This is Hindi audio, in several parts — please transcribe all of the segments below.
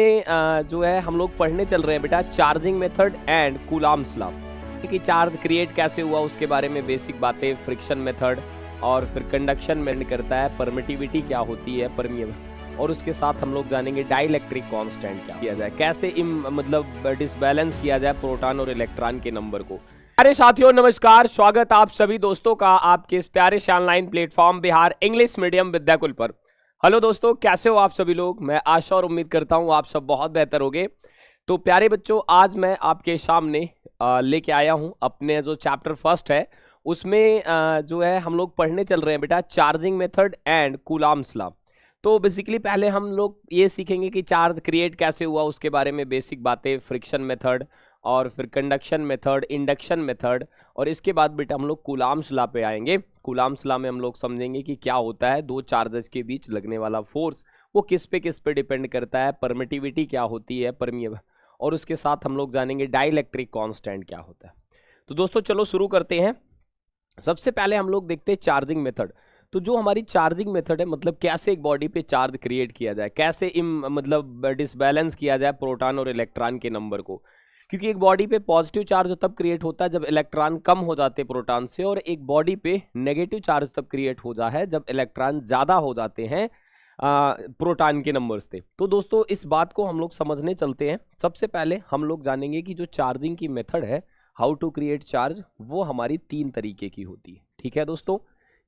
जो है हम लोग पढ़ने चल रहे हैं बेटा charging method and Coulomb's law कि चार्ज क्रिएट कैसे हुआ उसके बारे में बेसिक बातें, फ्रिक्शन मेथड और फिर कंडक्शन में करता है, परमिटिविटी क्या होती है, परमिएबल, और उसके साथ हम लोग जानेंगे डाइलेक्ट्रिक कांस्टेंट क्या किया जाए, कैसे मतलब डिसबैलेंस किया जाए प्रोटॉन और इलेक्ट्रॉन के नंबर को। प्यारे साथियों नमस्कार, स्वागत आप सभी दोस्तों का आपके इस प्यारे online platform Bihar English medium Vidyakul पर। हेलो दोस्तों, कैसे हो आप सभी लोग। मैं आशा और उम्मीद करता हूं आप सब बहुत बेहतर होंगे। तो प्यारे बच्चों, आज मैं आपके सामने लेके आया हूं अपने जो चैप्टर फर्स्ट है उसमें जो है हम लोग पढ़ने चल रहे हैं बेटा charging method and Coulomb's law. तो बेसिकली पहले हम लोग ये सीखेंगे कि चार्ज क्रिएट कैसे हुआ उसके बारे में बेसिक बातें, फ्रिक्शन मेथड और फिर कंडक्शन मेथड, इंडक्शन मेथड, और इसके बाद बेटा हम लोग कूलॉम्स लॉ पे आएंगे। कूलॉम्स लॉ में हम लोग समझेंगे कि क्या होता है, दो चार्जेस के बीच लगने वाला फोर्स वो किस पे डिपेंड करता है, परमिटिविटी क्या होती है, परमिएबल, और उसके साथ हम लोग जानेंगे डाइलेक्ट्रिक कांस्टेंट क्या होता है। तो दोस्तों चलो शुरू करते हैं। सबसे पहले हम लोग देखते हैं चार्जिंग मेथड। तो जो हमारी चार्जिंग मेथड है, मतलब कैसे एक बॉडी पे चार्ज क्रिएट किया जाए, कैसे मतलब डिसबैलेंस किया जाए प्रोटॉन और इलेक्ट्रॉन के नंबर को। क्योंकि एक बॉडी पे पॉजिटिव चार्ज तब क्रिएट होता है जब इलेक्ट्रॉन कम हो जाते हैं प्रोटॉन से, और एक बॉडी पे नेगेटिव चार्ज तब क्रिएट हो जाता है जब इलेक्ट्रॉन ज़्यादा हो जाते हैं प्रोटॉन के नंबर से। तो दोस्तों इस बात को हम लोग समझने चलते हैं। सबसे पहले हम लोग जानेंगे कि जो चार्जिंग की मेथड है, हाउ टू क्रिएट चार्ज, वो हमारी तीन तरीके की होती है। ठीक है दोस्तों,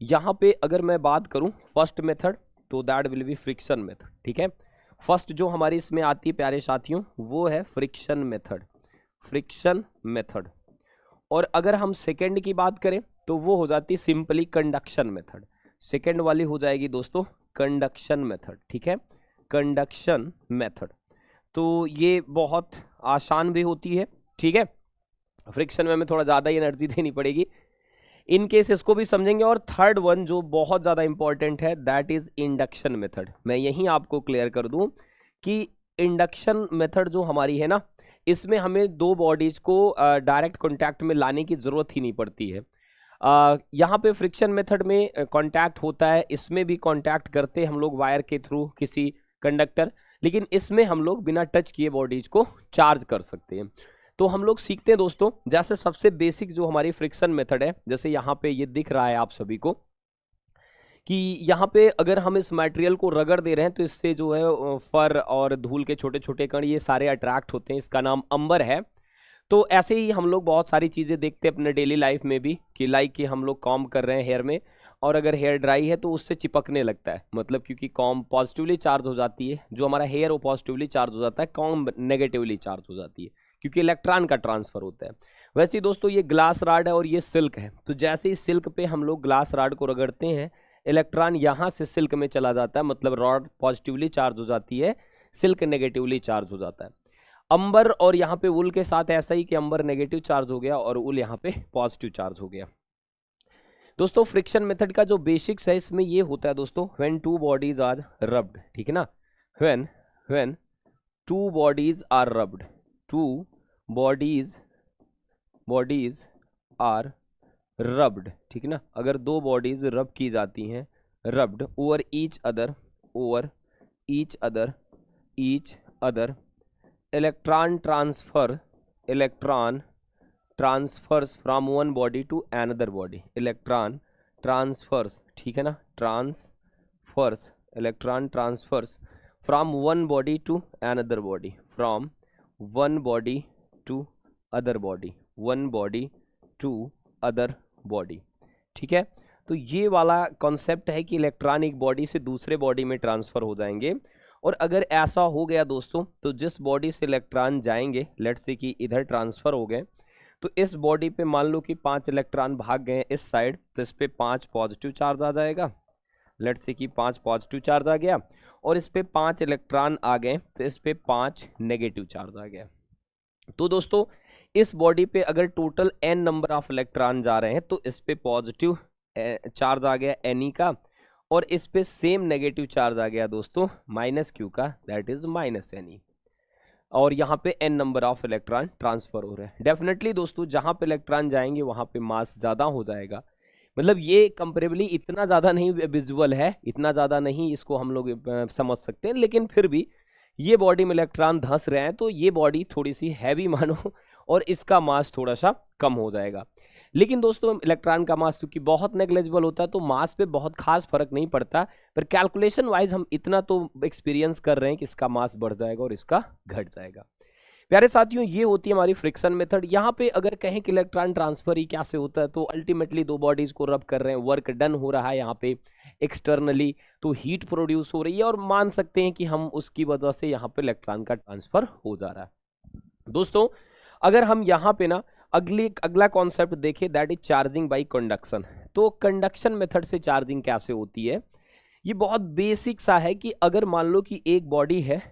यहाँ पे अगर मैं बात करूँ फर्स्ट मेथड तो that will be friction method. ठीक है, फर्स्ट जो हमारी इसमें आती है प्यारे साथियों वो है फ्रिक्शन मेथड, फ्रिक्शन मेथड। और अगर हम सेकेंड की बात करें तो वो हो जाती है सिंपली कंडक्शन मेथड। सेकेंड वाली हो जाएगी दोस्तों कंडक्शन मेथड। ठीक है, कंडक्शन मेथड तो ये बहुत आसान भी होती है। ठीक है, फ्रिक्शन में हमें थोड़ा ज़्यादा ही एनर्जी देनी पड़ेगी, इन केस इसको भी समझेंगे। और थर्ड वन जो बहुत ज़्यादा इंपॉर्टेंट है दैट इज इंडक्शन मेथड। मैं यहीं आपको क्लियर कर दूं कि इंडक्शन मेथड जो हमारी है ना, इसमें हमें दो बॉडीज को डायरेक्ट कांटेक्ट में लाने की ज़रूरत ही नहीं पड़ती है। यहाँ पे फ्रिक्शन मेथड में कांटेक्ट होता है, इसमें भी कांटेक्ट करते हम लोग वायर के थ्रू किसी कंडक्टर, लेकिन इसमें हम लोग बिना टच किए बॉडीज को चार्ज कर सकते हैं। तो हम लोग सीखते हैं दोस्तों, जैसे सबसे बेसिक जो हमारी फ्रिक्शन मेथड है, जैसे यहाँ पे ये दिख रहा है आप सभी को कि यहाँ पे अगर हम इस मटेरियल को रगड़ दे रहे हैं तो इससे जो है फर और धूल के छोटे छोटे कण ये सारे अट्रैक्ट होते हैं। इसका नाम अंबर है। तो ऐसे ही हम लोग बहुत सारी चीज़ें देखते हैं अपने डेली लाइफ में भी कि लाइक कि हम लोग कॉम्ब कर रहे हैं हेयर में, और अगर हेयर ड्राई है तो उससे चिपकने लगता है, मतलब क्योंकि कॉम्ब पॉजिटिवली चार्ज हो जाती है, जो हमारा हेयर वो पॉजिटिवली चार्ज हो जाता है, कॉम्ब नेगेटिवली चार्ज हो जाती है क्योंकि इलेक्ट्रॉन का ट्रांसफर होता है। वैसे ही दोस्तों ये ग्लास रॉड है और ये सिल्क है, तो जैसे ही सिल्क पे हम लोग ग्लास रॉड को रगड़ते हैं, इलेक्ट्रॉन यहाँ से सिल्क में चला जाता है, मतलब रॉड पॉजिटिवली चार्ज हो जाती है, सिल्क नेगेटिवली चार्ज हो जाता है। अंबर और यहाँ पे वुल के साथ ऐसा ही कि अंबर नेगेटिव चार्ज हो गया और वुल यहाँ पे पॉजिटिव चार्ज हो गया। दोस्तों फ्रिक्शन मेथड का जो बेसिक्स है इसमें ये होता है दोस्तों, when two bodies are rubbed, ठीक है ना, when two bodies are rubbed, two bodies are rubbed, ठीक है ना, अगर दो बॉडीज रब की जाती हैं, rubbed over each other, electron transfers from one body to another body, electron transfers, ठीक है ना, electron transfers from one body to another body, from one body to other body, ठीक है। तो ये वाला कॉन्सेप्ट है कि इलेक्ट्रॉन एक बॉडी से दूसरे बॉडी में ट्रांसफर हो जाएंगे। और अगर ऐसा हो गया दोस्तों तो जिस बॉडी से इलेक्ट्रॉन जाएंगे, लेट्स से कि इधर ट्रांसफर हो गए, तो इस बॉडी पे मान लो कि 5 इलेक्ट्रॉन भाग गए इस साइड, तो इस पे 5 पॉजिटिव चार्ज आ जाएगा, लेट्स से कि 5 पॉजिटिव चार्ज आ गया, और इस पे 5 इलेक्ट्रॉन आ गए तो इस पे 5 नेगेटिव चार्ज आ गया। तो दोस्तों इस बॉडी पे अगर total n number of electron जा रहे हैं तो इस पे पॉजिटिव चार्ज आ गया एनी का, और इस पे सेम नेगेटिव चार्ज आ गया दोस्तों माइनस क्यू का, दैट इज माइनस एनी, और यहाँ पे n number of electron transfer हो रहे हैं। डेफिनेटली दोस्तों जहाँ पे इलेक्ट्रॉन जाएंगे वहाँ पे मास ज़्यादा हो जाएगा, मतलब ये कंपेरेबली इतना ज़्यादा नहीं विजुअल है, इतना ज़्यादा नहीं इसको हम लोग समझ सकते हैं, लेकिन फिर भी ये बॉडी में इलेक्ट्रॉन धंस रहे हैं तो ये बॉडी थोड़ी सी हैवी मानो और इसका मास थोड़ा सा कम हो जाएगा। लेकिन दोस्तों इलेक्ट्रॉन का मास क्योंकि बहुत नेग्लेजिबल होता है तो मास पे बहुत खास फर्क नहीं पड़ता, पर कैलकुलेशन वाइज हम इतना तो एक्सपीरियंस कर रहे हैं कि इसका मास बढ़ जाएगा और इसका घट जाएगा। प्यारे साथियों, ये होती है हमारी फ्रिक्शन मेथड। यहाँ पे अगर कहें कि इलेक्ट्रॉन ट्रांसफर ही कैसे होता है, तो अल्टीमेटली दो बॉडीज को रब कर रहे हैं, वर्क डन हो रहा है यहाँ पे एक्सटर्नली, तो हीट प्रोड्यूस हो रही है और मान सकते हैं कि हम उसकी वजह से यहाँ पे इलेक्ट्रॉन का ट्रांसफर हो जा रहा है। दोस्तों अगर हम यहाँ पे ना अगला कॉन्सेप्ट देखें, that is charging by conduction. तो कंडक्शन मेथड से चार्जिंग कैसे होती है, ये बहुत बेसिक सा है कि अगर मान लो कि एक बॉडी है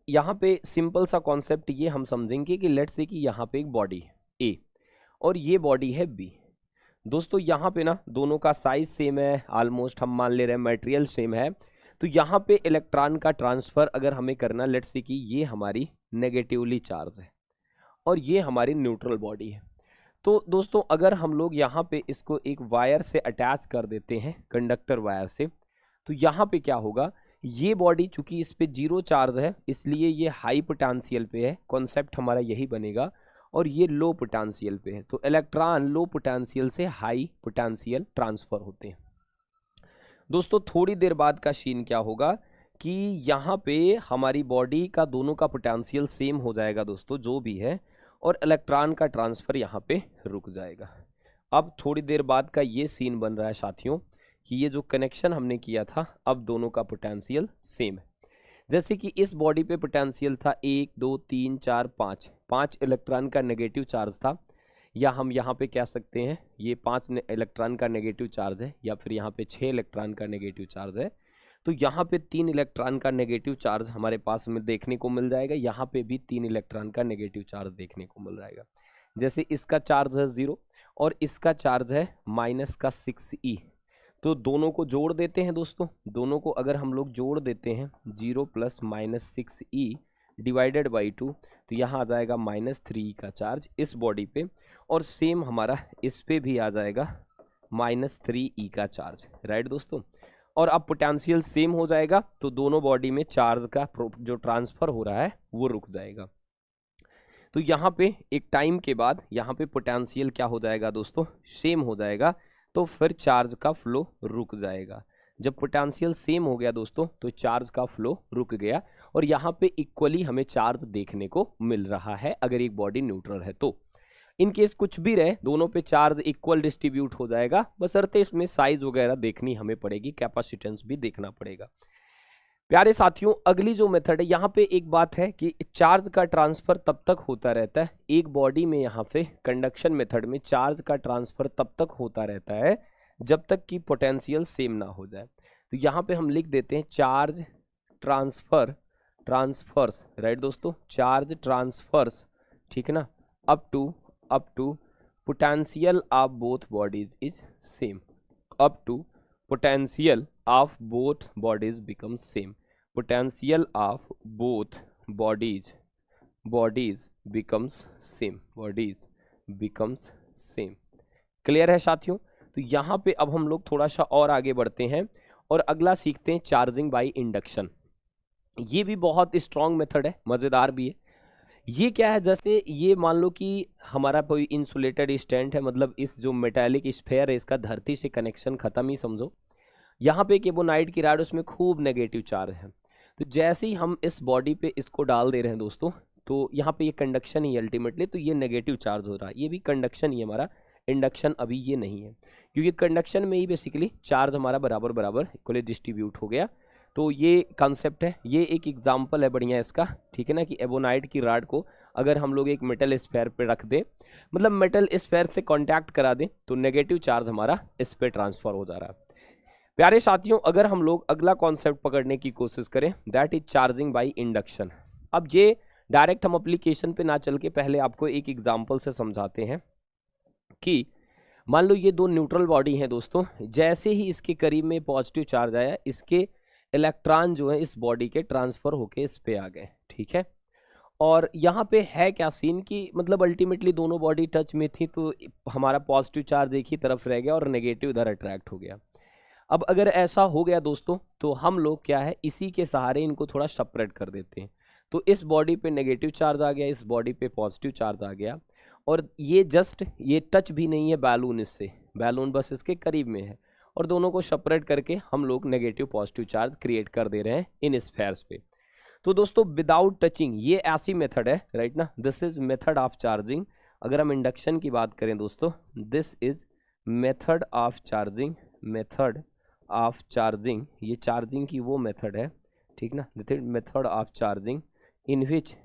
यहाँ पे सिंपल सा कॉन्सेप्ट ये हम समझेंगे कि लेट्स से कि यहाँ पे एक बॉडी है ए और ये बॉडी है बी। दोस्तों यहाँ पे ना दोनों का साइज सेम है, ऑलमोस्ट हम मान ले रहे हैं मटेरियल सेम है, तो यहाँ पे इलेक्ट्रॉन का ट्रांसफर अगर हमें करना, लेट्स से कि ये हमारी नेगेटिवली चार्ज है और ये हमारी न्यूट्रल बॉडी है। तो दोस्तों अगर हम लोग यहाँ पे इसको एक वायर से अटैच कर देते हैं, कंडक्टर वायर से, तो यहाँ पे क्या होगा, ये बॉडी चूंकि इस पे जीरो चार्ज है इसलिए ये हाई पोटेंशियल पे है, कॉन्सेप्ट हमारा यही बनेगा, और ये लो पोटेंशियल पे है, तो इलेक्ट्रॉन लो पोटेंशियल से हाई पोटेंशियल ट्रांसफर होते हैं। दोस्तों थोड़ी देर बाद का सीन क्या होगा कि यहाँ पे हमारी बॉडी का दोनों का पोटेंशियल सेम हो जाएगा दोस्तों जो भी है, और इलेक्ट्रॉन का ट्रांसफर यहाँ पे रुक जाएगा। अब थोड़ी देर बाद का ये सीन बन रहा है साथियों कि ये जो कनेक्शन हमने किया था अब दोनों का पोटेंशियल सेम है। जैसे कि इस बॉडी पे पोटेंशियल था 1 2 3 4 5 इलेक्ट्रॉन का नेगेटिव चार्ज था, या हम यहाँ पे कह सकते हैं ये 5 इलेक्ट्रॉन का नेगेटिव चार्ज है, या फिर यहाँ पे 6 इलेक्ट्रॉन का नेगेटिव चार्ज है, तो यहाँ पे 3 इलेक्ट्रॉन का नेगेटिव चार्ज हमारे पास में देखने को मिल जाएगा, यहाँ पे भी 3 इलेक्ट्रॉन का नेगेटिव चार्ज देखने को मिल जाएगा। जैसे इसका चार्ज है 0 और इसका चार्ज है -6e, तो दोनों को जोड़ देते हैं दोस्तों। दोनों को अगर हम लोग जोड़ देते हैं 0 + -6e डिवाइडेड बाई 2, तो यहाँ आ जाएगा -3e का चार्ज इस बॉडी पे, और सेम हमारा इस पे भी आ जाएगा -3e का चार्ज, राइट दोस्तों। और अब पोटेंशियल सेम हो जाएगा तो दोनों बॉडी में चार्ज का जो ट्रांसफर हो रहा है वो रुक जाएगा। तो यहाँ पे एक टाइम के बाद यहाँ पे पोटेंशियल क्या हो जाएगा दोस्तों, सेम हो जाएगा, तो फिर चार्ज का फ्लो रुक जाएगा। जब पोटेंशियल सेम हो गया दोस्तों तो चार्ज का फ्लो रुक गया, और यहाँ पे इक्वली हमें चार्ज देखने को मिल रहा है अगर एक बॉडी न्यूट्रल है तो। इन केस कुछ भी रहे दोनों पे चार्ज इक्वल डिस्ट्रीब्यूट हो जाएगा, बशर्ते इसमें साइज वगैरह देखनी हमें पड़ेगी, कैपेसिटेंस भी देखना पड़ेगा। प्यारे साथियों अगली जो मेथड है, यहाँ पे एक बात है कि चार्ज का ट्रांसफर तब तक होता रहता है एक बॉडी में, यहाँ पे कंडक्शन मेथड में चार्ज का ट्रांसफर तब तक होता रहता है जब तक कि पोटेंशियल सेम ना हो जाए। तो यहाँ पे हम लिख देते हैं चार्ज ट्रांसफर्स, राइट दोस्तों, चार्ज ट्रांसफर्स, ठीक है ना, up to potential of both bodies is same, up to potential of both bodies becomes same, potential of both bodies becomes same। Clear है साथियों। तो यहाँ पे अब हम लोग थोड़ा सा और आगे बढ़ते हैं और अगला सीखते हैं चार्जिंग बाय इंडक्शन। ये भी बहुत स्ट्रॉन्ग मेथड है, मज़ेदार भी है। ये क्या है, जैसे ये मान लो कि हमारा कोई इंसुलेटेड स्टैंड है, मतलब इस जो मेटालिक स्फेयर है इसका धरती से कनेक्शन खत्म ही समझो। यहाँ पे एक एबोनाइट की रॉड, उसमें खूब नेगेटिव चार्ज है, तो जैसे ही हम इस बॉडी पे इसको डाल दे रहे हैं दोस्तों, तो यहाँ पे ये कंडक्शन ही अल्टीमेटली, तो ये नेगेटिव चार्ज हो रहा है, ये भी कंडक्शन ही है हमारा, इंडक्शन अभी ये नहीं है, क्योंकि कंडक्शन में ही बेसिकली चार्ज हमारा बराबर इक्वली डिस्ट्रीब्यूट हो गया। तो ये कॉन्सेप्ट है, ये एक एग्जाम्पल है बढ़िया इसका, ठीक है ना, कि एबोनाइट की रॉड को अगर हम लोग एक मेटल स्फेयर पे रख दें, मतलब मेटल स्फेयर से कांटेक्ट करा दें, तो नेगेटिव चार्ज हमारा इस पे ट्रांसफर हो जा रहा है। प्यारे साथियों अगर हम लोग अगला कॉन्सेप्ट पकड़ने की कोशिश करें, that is charging by induction. अब ये डायरेक्ट हम एप्लीकेशन पे ना चल के पहले आपको एक एग्जांपल से समझाते हैं कि मान लो ये दो न्यूट्रल बॉडी हैं दोस्तों, जैसे ही इसके करीब में पॉजिटिव चार्ज आया, इसके इलेक्ट्रॉन जो है इस बॉडी के ट्रांसफर होके इस पे आ गए, ठीक है। और यहाँ पे है क्या सीन कि मतलब अल्टीमेटली दोनों बॉडी टच में थी, तो हमारा पॉजिटिव चार्ज एक ही तरफ रह गया और नेगेटिव इधर अट्रैक्ट हो गया। अब अगर ऐसा हो गया दोस्तों तो हम लोग क्या है इसी के सहारे इनको थोड़ा सेपरेट कर देते हैं। तो इस बॉडी पे नेगेटिव चार्ज आ गया, इस बॉडी पे पॉजिटिव चार्ज आ गया, और ये जस्ट ये टच भी नहीं है बैलून, इससे बैलून बस इसके करीब में है, और दोनों को सेपरेट करके हम लोग नेगेटिव पॉजिटिव चार्ज क्रिएट कर दे रहे हैं इन स्फेयर्स पे। तो दोस्तों विदाउट टचिंग ये ऐसी मेथड है, राइट ना, this is method of charging. अगर हम इंडक्शन की बात करें दोस्तों, this is method of charging, method of charging, ये चार्जिंग की वो मेथड है, ठीक ना, this is method of charging in which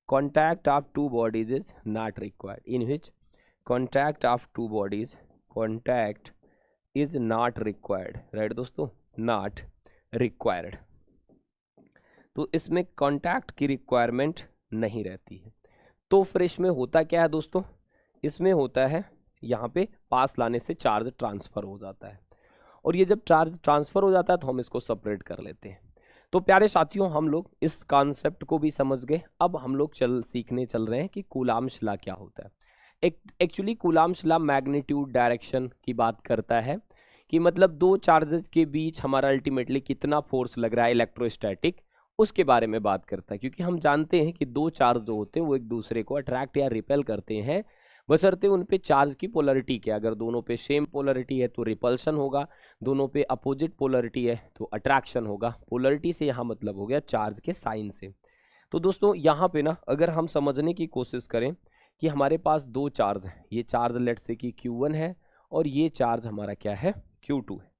contact of two bodies is not required, in which contact of two bodies, contact is not required, right दोस्तों, not required। तो इसमें कांटेक्ट की रिक्वायरमेंट नहीं रहती है। तो फिर इसमें होता क्या है दोस्तों, इसमें होता है यहाँ पे पास लाने से चार्ज ट्रांसफ़र हो जाता है, और ये जब चार्ज ट्रांसफ़र हो जाता है तो हम इसको सेपरेट कर लेते हैं। तो प्यारे साथियों हम लोग इस कॉन्सेप्ट को भी समझ गए। अब हम लोग सीखने चल रहे हैं कि कूलाम्स लॉ क्या होता है। Actually coulombs law magnitude direction की बात करता है कि मतलब दो चार्जेस के बीच हमारा अल्टीमेटली कितना फोर्स लग रहा है इलेक्ट्रोस्टैटिक, उसके बारे में बात करता है। क्योंकि हम जानते हैं कि दो चार्ज जो होते हैं वो एक दूसरे को अट्रैक्ट या रिपेल करते हैं, बशर्ते उन पे चार्ज की पोलरिटी क्या, अगर दोनों पे सेम पोलरिटी है तो रिपल्शन होगा, दोनों पे अपोजिट पोलरिटी है तो अट्रैक्शन होगा। पोलरिटी से यहाँ मतलब हो गया चार्ज के साइन से। तो दोस्तों यहाँ पे ना अगर हम समझने की कोशिश करें कि हमारे पास दो चार्ज हैं, ये चार्ज लेट से कि Q1 है और ये चार्ज हमारा क्या है Q2 है।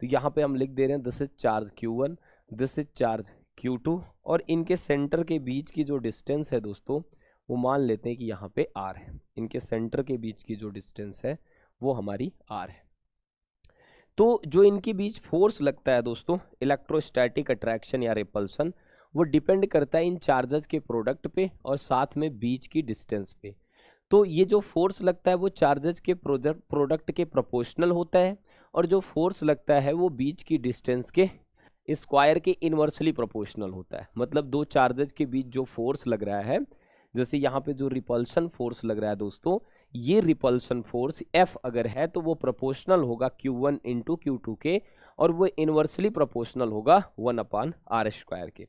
तो यहाँ पे हम लिख दे रहे हैं this is charge Q1, this is charge Q2, और इनके सेंटर के बीच की जो डिस्टेंस है दोस्तों वो मान लेते हैं कि यहाँ पे R है। इनके सेंटर के बीच की जो डिस्टेंस है वो हमारी R है। तो जो इनके बीच फोर्स लगता है दोस्तों इलेक्ट्रोस्टैटिक अट्रैक्शन या रिपल्सन, वो डिपेंड करता है इन चार्जेस के प्रोडक्ट पे और साथ में बीच की डिस्टेंस पे। तो ये जो फोर्स लगता है वो चार्जेस के प्रोडक्ट के प्रोपोर्शनल होता है, और जो फोर्स लगता है वो बीच की डिस्टेंस के स्क्वायर के इन्वर्सली प्रोपोर्शनल होता है। मतलब दो चार्जेस के बीच जो फोर्स लग रहा है, जैसे यहाँ पे जो रिपल्शन फोर्स लग रहा है दोस्तों, ये रिपल्शन फोर्स F अगर है तो वो प्रोपोर्शनल होगा Q1 इंटू Q2 के, और वो इन्वर्सली प्रोपोर्शनल होगा 1/r² के।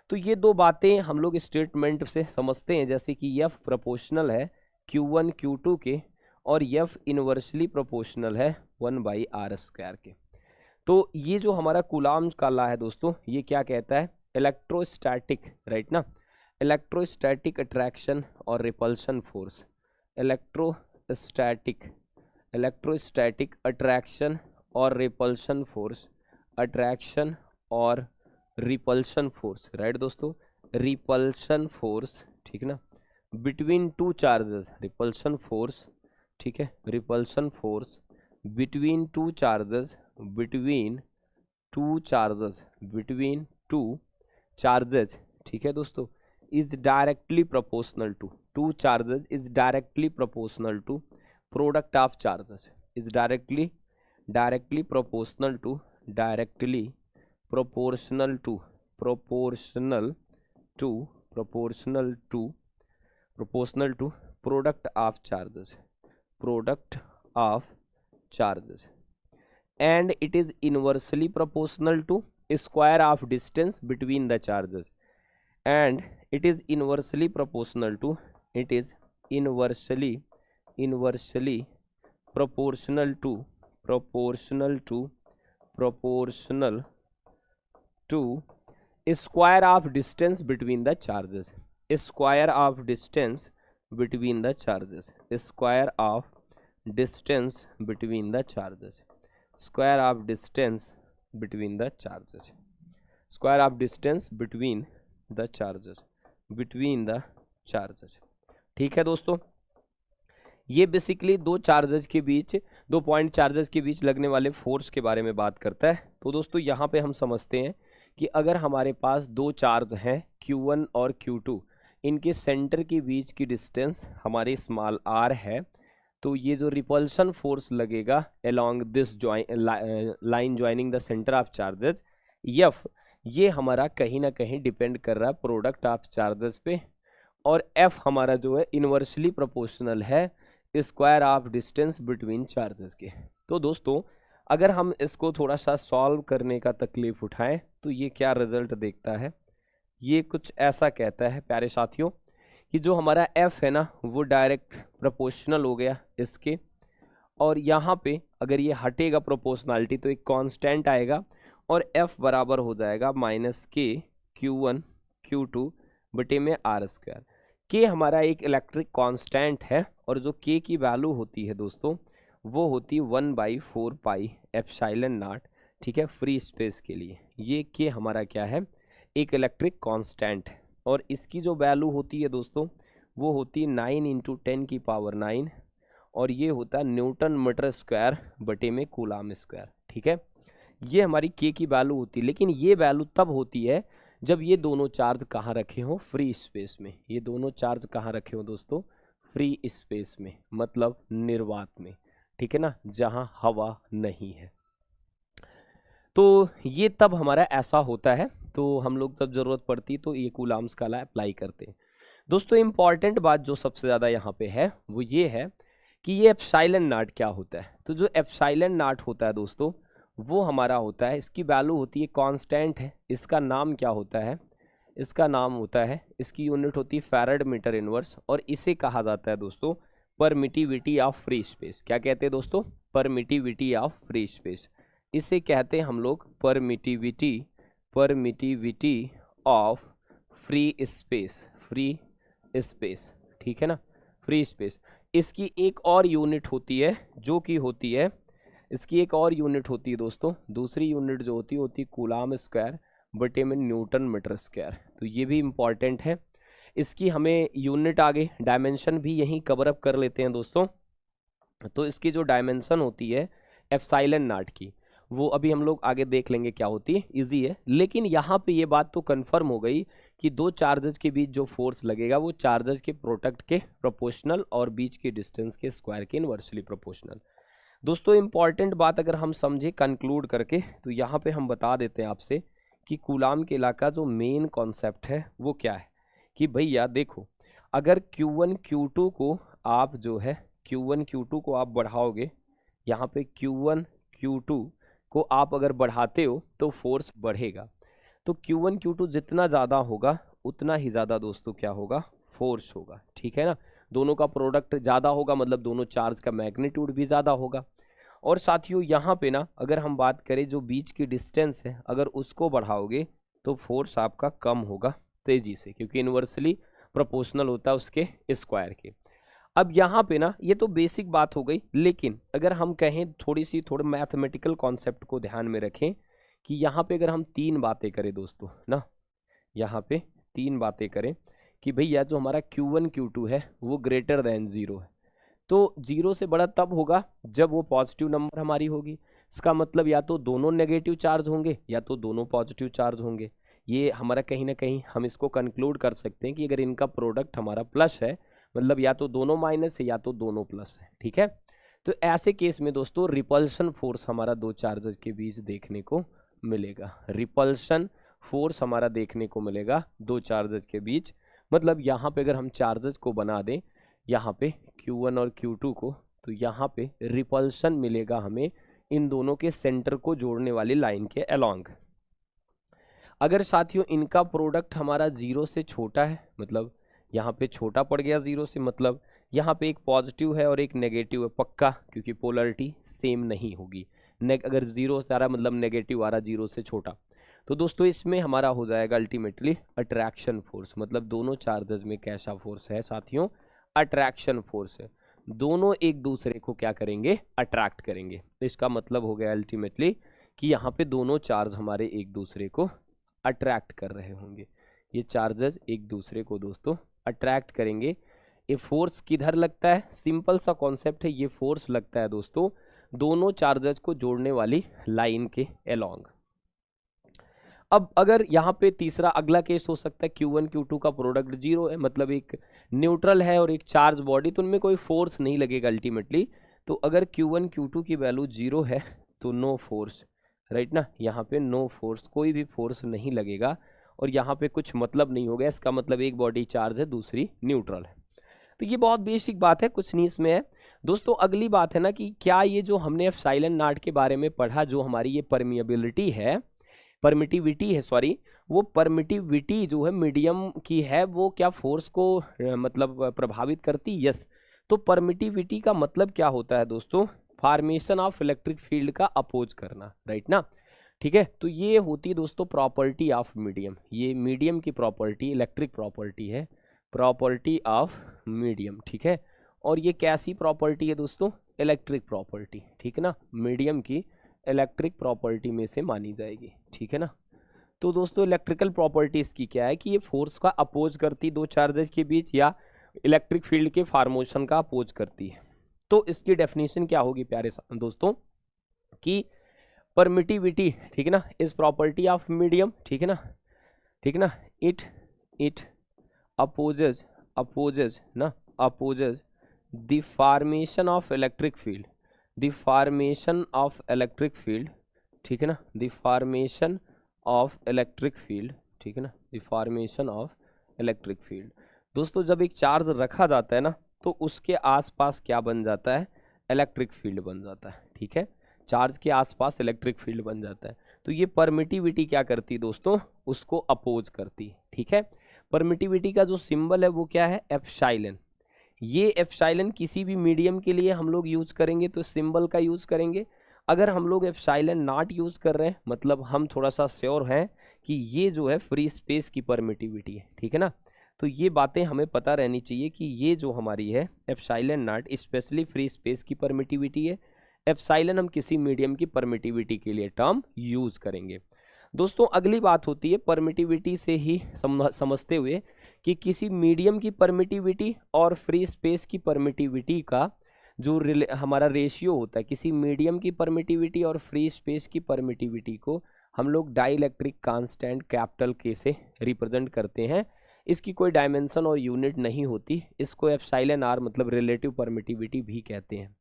तो ये दो बातें हम लोग स्टेटमेंट से समझते हैं, जैसे कि F प्रोपोर्शनल है Q1 Q2 के और F इन्वर्सली प्रोपोर्शनल है 1/r² के। तो ये जो हमारा कूलाम्स का लॉ है दोस्तों, ये क्या कहता है, इलेक्ट्रोस्टैटिक, राइट ना, इलेक्ट्रोस्टैटिक अट्रैक्शन और रिपल्शन फोर्स, इलेक्ट्रोस्टैटिक अट्रैक्शन और रिपल्शन फोर्स, अट्रैक्शन और रिपल्शन फोर्स, राइट दोस्तों, रिपल्शन फोर्स, ठीक ना, between two charges, repulsion force, ठीक है, repulsion force between two charges, between two charges, ठीक है दोस्तों, is directly proportional to, two charges is directly proportional to product of charges, is directly proportional to product of charges, and it is inversely proportional to square of distance between the charges, and it is inversely proportional to square of distance between the charges, square of distance between the charges, square of distance between the charges, square of distance between the charges, square of distance between the charges, ठीक है दोस्तों। ये बेसिकली दो चार्जेस के बीच, दो पॉइंट चार्जेस के बीच लगने वाले फोर्स के बारे में बात करता है। तो दोस्तों यहाँ पे हम समझते हैं कि अगर हमारे पास दो चार्ज हैं Q1 और Q2, इनके सेंटर के बीच की डिस्टेंस हमारी स्मॉल r है, तो ये जो रिपल्शन फोर्स लगेगा along this line joining the centre of charges F, ये हमारा कहीं ना कहीं डिपेंड कर रहा है प्रोडक्ट ऑफ चार्जेस पे, और F हमारा जो है इन्वर्सली प्रोपोर्शनल है square of distance between charges के। तो दोस्तों अगर हम इसको थोड़ा सा सॉल्व करने का तकलीफ उठाएं तो ये क्या रिजल्ट देखता है, ये कुछ ऐसा कहता है प्यारे साथियों कि जो हमारा f है ना वो डायरेक्ट प्रोपोर्शनल हो गया इसके, और यहाँ पे अगर ये हटेगा प्रोपोर्शनलिटी तो एक कांस्टेंट आएगा और f बराबर हो जाएगा -k Q1 Q2 बटे में R स्क्वायर। k हमारा एक इलेक्ट्रिक कांस्टेंट है और जो k की वैल्यू होती है दोस्तों वो होती है 1/4 पाई एप्सिलॉन नॉट, ठीक है, फ्री स्पेस के लिए। ये k हमारा क्या है, एक इलेक्ट्रिक कांस्टेंट है, और इसकी जो वैल्यू होती है दोस्तों वो होती है 9 × 10⁹, और ये होता है न्यूटन मीटर स्क्वायर बटे में कूलाम स्क्वायर, ठीक है। ये हमारी k की वैल्यू होती है, लेकिन ये वैल्यू तब होती है जब ये दोनों चार्ज कहाँ रखे हो, फ्री स्पेस में। ये दोनों चार्ज कहाँ रखे हो दोस्तों, फ्री स्पेस में, मतलब निर्वात में, ठीक है ना, जहाँ हवा नहीं है। तो ये तब हमारा ऐसा होता है, तो हम लोग जब जरूरत पड़ती तो ये कूलाम्स का लॉ अप्लाई करते हैं। दोस्तों इंपॉर्टेंट बात जो सबसे ज़्यादा यहाँ पे है वो ये है कि ये एप्सिलॉन नॉट क्या होता है। तो जो एप्सिलॉन नॉट होता है दोस्तों वो हमारा होता है, इसकी वैल्यू होती है कांस्टेंट है, इसका नाम क्या होता है, इसका नाम होता है, इसकी यूनिट होती है फैराड मीटर इनवर्स, और इसे कहा जाता है दोस्तों परमिटिविटी ऑफ फ्री स्पेस। क्या कहते हैं दोस्तों, परमिटिविटी ऑफ फ्री स्पेस। इसे कहते हैं हम लोग परमिटिविटी ऑफ फ्री स्पेस, ठीक है ना, फ्री स्पेस। इसकी एक और यूनिट होती है जो कि होती है, इसकी एक और यूनिट होती है दोस्तों, दूसरी यूनिट जो होती है कूलाम स्क्वायर बटे में न्यूटन मीटर स्क्वायर। तो ये भी इम्पॉर्टेंट है, इसकी हमें यूनिट आगे डायमेंशन भी यहीं कवर अप कर लेते हैं दोस्तों। तो इसकी जो डायमेंशन होती है एप्सिलॉन नॉट की, वो अभी हम लोग आगे देख लेंगे क्या होती है, इजी है। लेकिन यहाँ पे ये बात तो कंफर्म हो गई कि दो चार्जेस के बीच जो फोर्स लगेगा वो चार्जेस के प्रोडक्ट के प्रोपोर्शनल और बीच के डिस्टेंस के स्क्वायर के इनवर्सली प्रोपोर्शनल। दोस्तों इंपॉर्टेंट बात अगर हम समझे कंक्लूड करके, तो यहाँ पे हम बता देते हैं आपसे कि कूलाम के लॉ का जो मेन कॉन्सेप्ट है वो क्या है कि भैया देखो, अगर Q1 Q2 को आप जो है Q1 Q2 को आप बढ़ाओगे, यहाँ पे Q1 Q2 को आप अगर बढ़ाते हो तो फोर्स बढ़ेगा। तो Q1 Q2 जितना ज़्यादा होगा उतना ही ज़्यादा दोस्तों क्या होगा, फोर्स होगा, ठीक है ना। दोनों का प्रोडक्ट ज़्यादा होगा मतलब दोनों चार्ज का मैग्नीट्यूड भी ज़्यादा होगा। और साथियों यहाँ पे ना अगर हम बात करें जो बीच की डिस्टेंस है, अगर उसको बढ़ाओगे तो फोर्स आपका कम होगा तेज़ी से, क्योंकि इन्वर्सली प्रोपोर्शनल होता है उसके स्क्वायर के। अब यहाँ पे ना ये तो बेसिक बात हो गई, लेकिन अगर हम कहें थोड़ा मैथमेटिकल कॉन्सेप्ट को ध्यान में रखें कि यहाँ पे अगर हम तीन बातें करें दोस्तों ना, यहाँ पे तीन बातें करें कि भैया जो हमारा Q1 Q2 है वो ग्रेटर देन 0 है, तो 0 से बड़ा तब होगा जब वो पॉजिटिव नंबर हमारी होगी। इसका मतलब या तो दोनों नेगेटिव चार्ज होंगे या तो दोनों पॉजिटिव चार्ज होंगे। ये हमारा कहीं ना कहीं हम इसको कंक्लूड कर सकते हैं कि अगर इनका प्रोडक्ट हमारा प्लस है मतलब या तो दोनों माइनस है या तो दोनों प्लस है, ठीक है। तो ऐसे केस में दोस्तों रिपल्शन फोर्स हमारा दो चार्जेस के बीच देखने को मिलेगा। रिपल्शन फोर्स हमारा देखने को मिलेगा दो चार्जेस के बीच, मतलब यहाँ पे अगर हम चार्जेस को बना दें यहाँ पे Q1 और Q2 को, तो यहाँ पे रिपल्शन मिलेगा हमें इन दोनों के सेंटर को जोड़ने वाली लाइन के अलोंग। अगर साथियों इनका प्रोडक्ट हमारा 0 से छोटा है, मतलब यहाँ पे छोटा पड़ गया 0 से, मतलब यहाँ पे एक पॉजिटिव है और एक नेगेटिव है पक्का, क्योंकि पोलरिटी सेम नहीं होगी। अगर 0 से आ रहा मतलब नेगेटिव आ रहा 0 से छोटा, तो दोस्तों इसमें हमारा हो जाएगा अल्टीमेटली अट्रैक्शन फोर्स। मतलब दोनों चार्जेस में कैसा फोर्स है साथियों, अट्रैक्शन फोर्स है। दोनों एक दूसरे को क्या करेंगे, अट्रैक्ट करेंगे। तो इसका मतलब हो गया अल्टीमेटली कि यहाँ पे दोनों चार्ज हमारे एक दूसरे को अट्रैक्ट कर रहे होंगे। ये चार्जेस एक दूसरे को दोस्तों अट्रैक्ट करेंगे। ये फोर्स किधर लगता है, सिंपल सा कॉन्सेप्ट है, ये फोर्स लगता है दोस्तों दोनों चार्जेस को जोड़ने वाली लाइन के अलोंग। अब अगर यहाँ पे तीसरा अगला केस हो सकता है Q1 Q2 का प्रोडक्ट 0 है, मतलब एक न्यूट्रल है और एक चार्ज बॉडी, तो उनमें कोई फोर्स नहीं लगेगा अल्टीमेटली। तो अगर Q1 Q2 की वैल्यू 0 है तो नो फोर्स, राइट ना, यहाँ पे नो फोर्स, कोई भी फोर्स नहीं लगेगा और यहाँ पे कुछ मतलब नहीं होगा। इसका मतलब एक बॉडी चार्ज है दूसरी न्यूट्रल है। तो ये बहुत बेसिक बात है, कुछ नहीं इसमें है। दोस्तों अगली बात है ना कि क्या ये जो हमने एप्सिलॉन नॉट के बारे में पढ़ा, जो हमारी ये परमिएबिलिटी है, परमिटिविटी है सॉरी, वो परमिटिविटी जो है मीडियम की है, वो क्या फोर्स को मतलब प्रभावित करती? यस। तो परमिटिविटी का मतलब क्या होता है दोस्तों? फॉर्मेशन ऑफ इलेक्ट्रिक फील्ड का अपोज करना, राइट ना। ठीक है, तो ये होती है दोस्तों प्रॉपर्टी ऑफ मीडियम। ये मीडियम की प्रॉपर्टी, इलेक्ट्रिक प्रॉपर्टी है, प्रॉपर्टी ऑफ मीडियम। ठीक है, और ये कैसी प्रॉपर्टी है दोस्तों? इलेक्ट्रिक प्रॉपर्टी, ठीक है ना, मीडियम की इलेक्ट्रिक प्रॉपर्टी में से मानी जाएगी। ठीक है ना। तो दोस्तों इलेक्ट्रिकल प्रॉपर्टी इसकी क्या है कि ये फोर्स का अपोज करती दो चार्जेस के बीच, या इलेक्ट्रिक फील्ड के फॉर्मेशन का अपोज करती है। तो इसकी डेफिनेशन क्या होगी प्यारे दोस्तों कि परमिटिविटी, ठीक है ना, इज प्रॉपर्टी ऑफ मीडियम, ठीक है ना, ठीक है ना, it opposes the formation of electric field, the formation of electric field, ठीक है ना, the formation of electric field, ठीक है ना, the formation of electric field. दोस्तों जब एक चार्ज रखा जाता है ना, तो उसके आसपास क्या बन जाता है? इलेक्ट्रिक फील्ड बन जाता है। ठीक है, चार्ज के आसपास इलेक्ट्रिक फील्ड बन जाता है। तो ये परमिटिविटी क्या करती है दोस्तों? उसको अपोज करती है। ठीक है, परमिटिविटी का जो सिंबल है वो क्या है? एप्सिलॉन। ये एप्सिलॉन किसी भी मीडियम के लिए हम लोग यूज करेंगे तो सिंबल का यूज करेंगे। अगर हम लोग एप्सिलॉन नॉट यूज कर रहे हैं, मतलब हम थोड़ा सा श्योर हैं कि ये जो है फ्री स्पेस की परमिटिविटी है। ठीक है ना, तो ये बातें हमें पता रहनी चाहिए कि ये जो हमारी है epsilon not specially free space की परमिटिविटी है। एप्सिलॉन हम किसी मीडियम की परमिटिविटी के लिए टर्म यूज करेंगे। दोस्तों अगली बात होती है परमिटिविटी से ही समझते हुए कि किसी मीडियम की परमिटिविटी और फ्री स्पेस की परमिटिविटी का जो हमारा रेशियो होता है, किसी मीडियम की परमिटिविटी और फ्री स्पेस की परमिटिविटी को हम लोग डाइलेक्ट्रिक कांस्टेंट कैपिटल के से रिप्रेजेंट करते हैं। इसकी कोई डायमेंशन और यूनिट नहीं होती, इसको एप्सिलॉन आर मतलब रिलेटिव परमिटिविटी भी कहते हैं।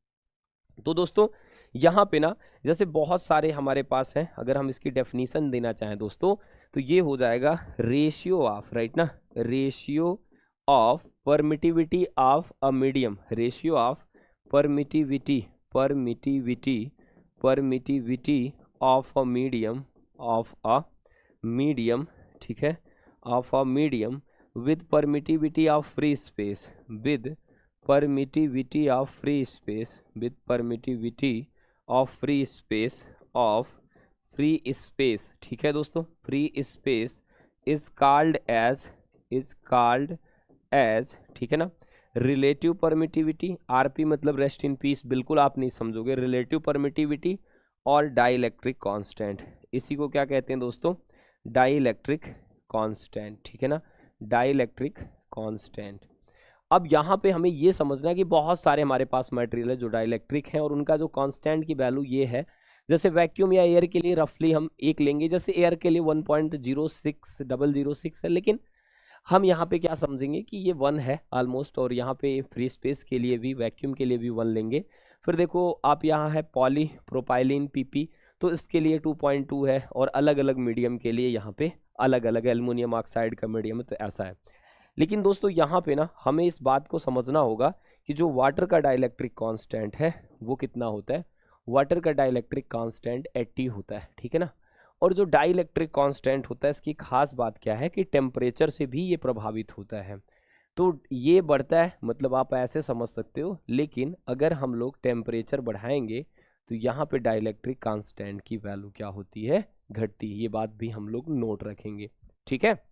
तो दोस्तों यहाँ पे ना जैसे बहुत सारे हमारे पास हैं, अगर हम इसकी डेफिनेशन देना चाहें दोस्तों तो ये हो जाएगा रेशियो ऑफ, राइट ना, ratio of permittivity of a medium, ratio of permittivity of a medium, ठीक है, of a medium with permittivity of free space, with permittivity of free space, with permittivity of free space of free space. ठीक है दोस्तों, free space is called as, ठीक है ना, रिलेटिव परमिटिविटी। आरपी मतलब रेस्ट इन पीस, बिल्कुल आप नहीं समझोगे, रिलेटिव परमिटिविटी और डाइलेक्ट्रिक कांस्टेंट, इसी को क्या कहते हैं दोस्तों? डाइलेक्ट्रिक कांस्टेंट, ठीक है ना, डाइलेक्ट्रिक कांस्टेंट। अब यहाँ पे हमें ये समझना है कि बहुत सारे हमारे पास मटेरियल है जो डाइलेक्ट्रिक हैं और उनका जो कांस्टेंट की वैल्यू ये है, जैसे वैक्यूम या एयर के लिए रफली हम एक लेंगे, जैसे एयर के लिए 1.06006 है, लेकिन हम यहाँ पे क्या समझेंगे कि ये 1 है ऑलमोस्ट, और यहाँ पे फ्री स्पेस के लिए भी, वैक्यूम के लिए भी 1 लेंगे। फिर देखो आप यहाँ है पॉली प्रोपाइलिन पीपी, तो इसके लिए 2.2 है, और अलग अलग मीडियम के लिए यहाँ पे अलग अलग, एल्युमिनियम ऑक्साइड का मीडियम है तो ऐसा है। लेकिन दोस्तों यहाँ पे ना हमें इस बात को समझना होगा कि जो वाटर का डाइलेक्ट्रिक कांस्टेंट है वो कितना होता है? वाटर का डाइलेक्ट्रिक कांस्टेंट 80 होता है, ठीक है ना। और जो डाइलेक्ट्रिक कांस्टेंट होता है इसकी खास बात क्या है कि टेम्परेचर से भी ये प्रभावित होता है। तो ये बढ़ता है, मतलब आप ऐसे समझ सकते हो, लेकिन अगर हम लोग टेम्परेचर बढ़ाएंगे तो यहाँ पे डाइलेक्ट्रिक कांस्टेंट की वैल्यू क्या होती है? घटती है। ये बात भी हम लोग नोट रखेंगे, ठीक है।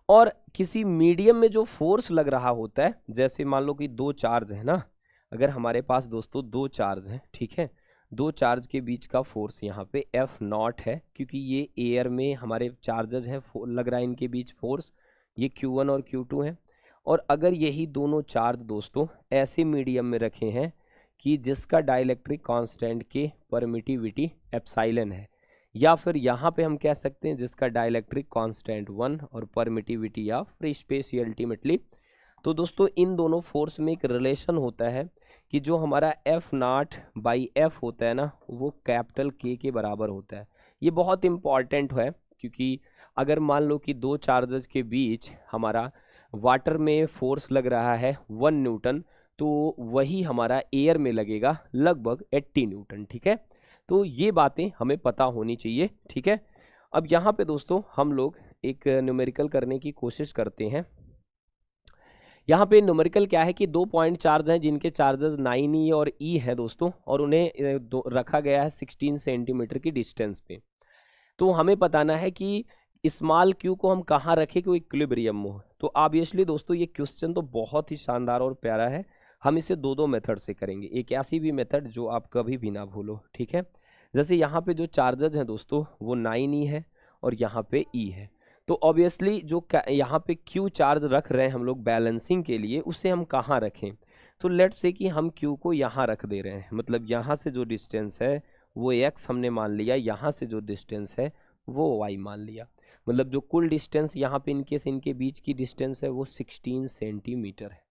और किसी मीडियम में जो फोर्स लग रहा होता है, जैसे मान लो कि 2 चार्ज है ना, अगर हमारे पास दोस्तों 2 चार्ज हैं, ठीक है, 2 चार्ज के बीच का फोर्स यहाँ पे F0 है, क्योंकि ये एयर में हमारे चार्जेस हैं, लग रहा है इनके बीच फोर्स, ये Q1 और Q2 है। और अगर यही दोनों चार्ज दोस्तों ऐसे मीडियम में रखे हैं कि जिसका डाइलेक्ट्रिक कांस्टेंट के परमिटिविटी एप्सिलॉन है, या फिर यहाँ पे हम कह सकते हैं जिसका डाइलेक्ट्रिक कांस्टेंट 1 और permittivity of free space ultimately, तो दोस्तों इन दोनों फोर्स में एक रिलेशन होता है कि जो हमारा F0/F होता है ना, वो कैपिटल K के बराबर होता है। ये बहुत इंपॉर्टेंट है, क्योंकि अगर मान लो कि 2 चार्जेस के बीच हमारा वाटर में फोर्स लग रहा है 1 न्यूटन, तो वही हमारा एयर में लगेगा लगभग 80 न्यूटन। ठीक है, तो ये बातें हमें पता होनी चाहिए। ठीक है, अब यहाँ पे दोस्तों हम लोग एक न्यूमेरिकल करने की कोशिश करते हैं। यहाँ पे न्यूमेरिकल क्या है कि 2 पॉइंट चार्ज हैं जिनके चार्जेस 9e और e है दोस्तों, और उन्हें रखा गया है 16 सेंटीमीटर की डिस्टेंस पे। तो हमें बताना है कि स्मॉल क्यू को हम कहाँ रखें कि वो इक्विलिब्रियम में हो। तो ऑब्वियसली दोस्तों ये क्वेश्चन तो बहुत ही शानदार और प्यारा है। हम इसे दो मेथड से करेंगे, एक ऐसी भी मेथड जो आप कभी भी ना भूलो। ठीक है, जैसे यहाँ पे जो चार्जेज हैं दोस्तों वो 9e है और यहाँ पे e है। तो ऑब्वियसली जो यहाँ पे क्यू चार्ज रख रहे हैं हम लोग बैलेंसिंग के लिए, उसे हम कहाँ रखें। तो लेट्स से कि हम क्यू को यहाँ रख दे रहे हैं, मतलब यहाँ से जो डिस्टेंस है वो x हमने मान लिया, यहाँ से जो डिस्टेंस है वो y मान लिया। मतलब जो कुल डिस्टेंस यहाँ पे इनकेस इनके बीच की डिस्टेंस है वो 16 सेंटीमीटर है।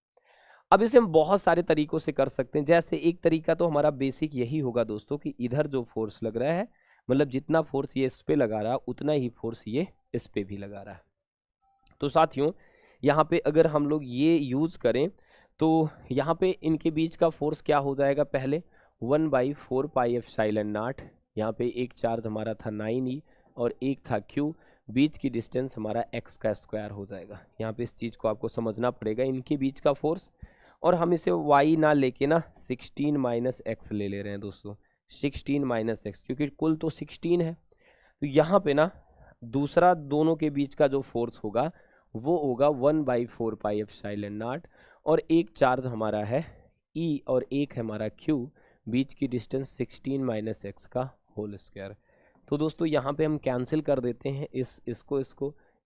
अब इसे हम बहुत सारे तरीकों से कर सकते हैं। जैसे एक तरीका तो हमारा बेसिक यही होगा दोस्तों कि इधर जो फोर्स लग रहा है, मतलब जितना फोर्स ये इस पे लगा रहा है उतना ही फोर्स ये इस पे भी लगा रहा है। तो साथियों यहाँ पे अगर हम लोग ये यूज करें तो यहाँ पे इनके बीच का फोर्स क्या हो जाएगा, पहले 1/4 पाई एप्सिलॉन नॉट। यहाँ पे एक चार्ज हमारा था 9e और एक था q, बीच की डिस्टेंस हमारा x का स्क्वायर हो जाएगा। यहाँ पे इस चीज़ को आपको समझना पड़ेगा, इनके बीच का फोर्स, और हम इसे y ना लेके ना 16 - x ले ले रहे हैं दोस्तों, 16 - x, क्योंकि कुल तो 16 है। तो यहाँ पे ना दूसरा दोनों के बीच का जो फोर्स होगा वो होगा 1/4 पाई एप्सिलॉन नॉट, और एक चार्ज हमारा है E और एक है हमारा Q, बीच की डिस्टेंस 16 - x का होल स्क्वायर। तो दोस्तों यहाँ पे हम कैंसिल कर देते हैं इसको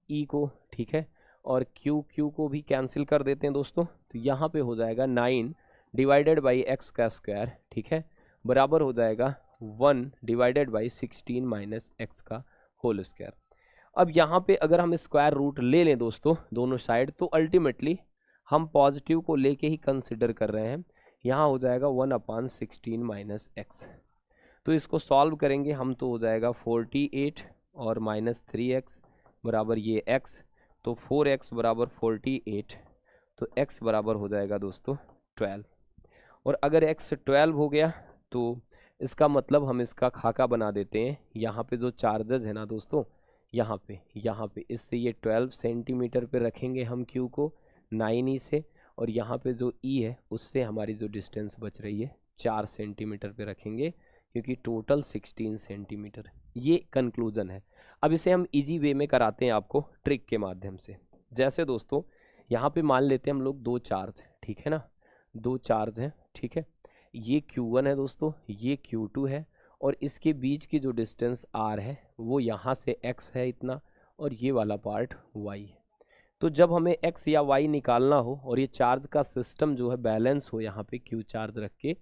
E को। ठीक है, और Q को भी कैंसिल कर देते हैं दोस्तों। तो यहाँ पे हो जाएगा 9 डिवाइडेड बाई x का स्क्वायर, ठीक है, बराबर हो जाएगा 1 डिवाइडेड बाई 16 - x का होल स्क्वायर। अब यहाँ पे अगर हम स्क्वायर रूट ले लें दोस्तों दोनों साइड, तो अल्टीमेटली हम पॉजिटिव को लेके ही कंसिडर कर रहे हैं। यहाँ हो जाएगा 1/16 - x। तो इसको सॉल्व करेंगे हम तो हो जाएगा 48 और -3x बराबर ये x, तो 4x बराबर 48, तो x बराबर हो जाएगा दोस्तों 12। और अगर x 12 हो गया तो इसका मतलब हम इसका खाका बना देते हैं। यहाँ पे जो चार्जेस है ना दोस्तों, यहाँ पे इससे ये 12 सेंटीमीटर पे रखेंगे हम q को 9e से, और यहाँ पे जो e है उससे हमारी जो डिस्टेंस बच रही है 4 सेंटीमीटर पे रखेंगे, क्योंकि टोटल 16 सेंटीमीटर। ये कंक्लूजन है। अब इसे हम इजी वे में कराते हैं आपको ट्रिक के माध्यम से। जैसे दोस्तों यहाँ पे मान लेते हैं हम लोग 2 चार्ज, ठीक है ना, 2 चार्ज हैं, ठीक है, ये Q1 है दोस्तों, ये Q2 है, और इसके बीच की जो डिस्टेंस R है वो यहाँ से X है इतना, और ये वाला पार्ट Y है। तो जब हमें X या Y निकालना हो और ये चार्ज का सिस्टम जो है बैलेंस हो यहाँ पे Q चार्ज रख के,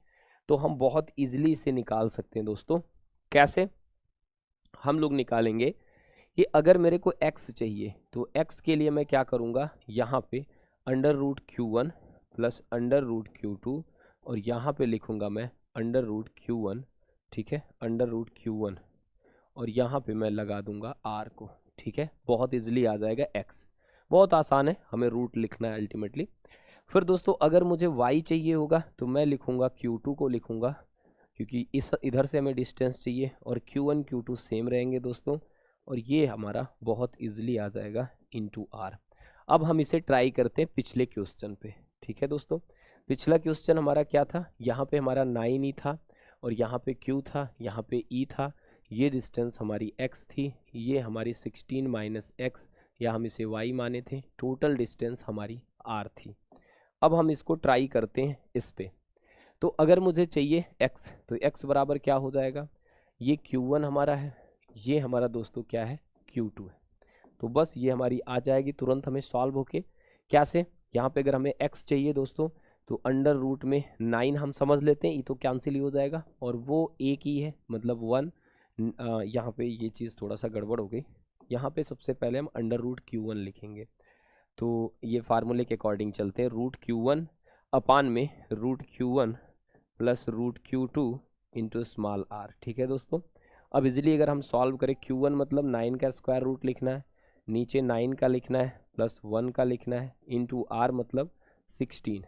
तो हम बहुत इजीली इसे निकाल सकते हैं दोस्तों। कैसे हम लोग निकालेंगे कि अगर मेरे को x चाहिए तो x के लिए मैं क्या करूँगा, यहाँ पे √Q1 प्लस √Q2, और यहाँ पे लिखूँगा मैं √Q1, ठीक है, √Q1, और यहाँ पे मैं लगा दूँगा r को, ठीक है, बहुत इजीली आ जाएगा x। बहुत आसान है, हमें रूट लिखना है अल्टीमेटली। फिर दोस्तों अगर मुझे y चाहिए होगा तो मैं लिखूँगा Q2 को लिखूँगा, क्योंकि इस इधर से हमें डिस्टेंस चाहिए, और Q1 Q2 सेम रहेंगे दोस्तों, और ये हमारा बहुत इजीली आ जाएगा इनटू r। अब हम इसे ट्राई करते हैं पिछले क्वेश्चन पे, ठीक है दोस्तों। पिछला क्वेश्चन हमारा क्या था, यहाँ पे हमारा 9e था, और यहाँ पे Q था, यहाँ पे E था, ये डिस्टेंस हमारी x थी, ये हमारी 16 - x, या हम इसे y माने थे, टोटल डिस्टेंस हमारी r थी। अब हम इसको ट्राई करते हैं इस पे। तो अगर मुझे चाहिए x, तो x बराबर क्या हो जाएगा, ये Q1 हमारा है, ये हमारा दोस्तों क्या है, Q2 है। तो बस ये हमारी आ जाएगी तुरंत हमें सॉल्व होके। क्या से, यहाँ पे अगर हमें x चाहिए दोस्तों तो अंडर रूट में 9 हम समझ लेते हैं, ये तो कैंसिल ही हो जाएगा, और वो एक ही है मतलब 1। यहाँ पे ये चीज़ थोड़ा सा गड़बड़ हो गई, यहाँ पे सबसे पहले हम √Q1 लिखेंगे। तो ये फार्मूले के अकॉर्डिंग चलते हैं, √Q1 अपान में √Q1 plus √Q2 into small r, ठीक है दोस्तों। अब इजीली अगर हम सॉल्व करें, Q1 मतलब 9 का स्क्वायर रूट लिखना है, नीचे 9 का लिखना है, प्लस 1 का लिखना है इंटू आर मतलब 16।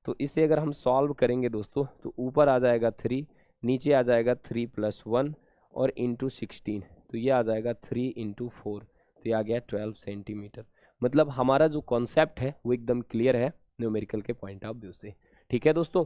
तो इसे अगर हम सॉल्व करेंगे दोस्तों तो ऊपर आ जाएगा 3, नीचे आ जाएगा 3 + 1 और इंटू 16, तो ये आ जाएगा 3 × 4, तो ये आ गया 12 सेंटीमीटर। मतलब हमारा जो कॉन्सेप्ट है वो एकदम क्लियर है न्यूमेरिकल के पॉइंट ऑफ व्यू से। ठीक है दोस्तों,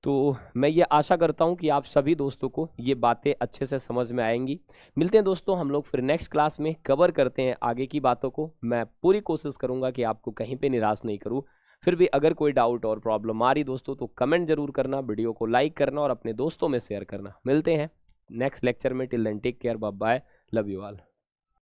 तो मैं ये आशा करता हूँ कि आप सभी दोस्तों को ये बातें अच्छे से समझ में आएंगी। मिलते हैं दोस्तों हम लोग फिर नेक्स्ट क्लास में, कवर करते हैं आगे की बातों को। मैं पूरी कोशिश करूँगा कि आपको कहीं पे निराश नहीं करूँ। फिर भी अगर कोई डाउट और प्रॉब्लम आ रही दोस्तों तो कमेंट जरूर करना, वीडियो को लाइक करना और अपने दोस्तों में शेयर करना। मिलते हैं नेक्स्ट लेक्चर में। Till then take care, bye bye, love you all.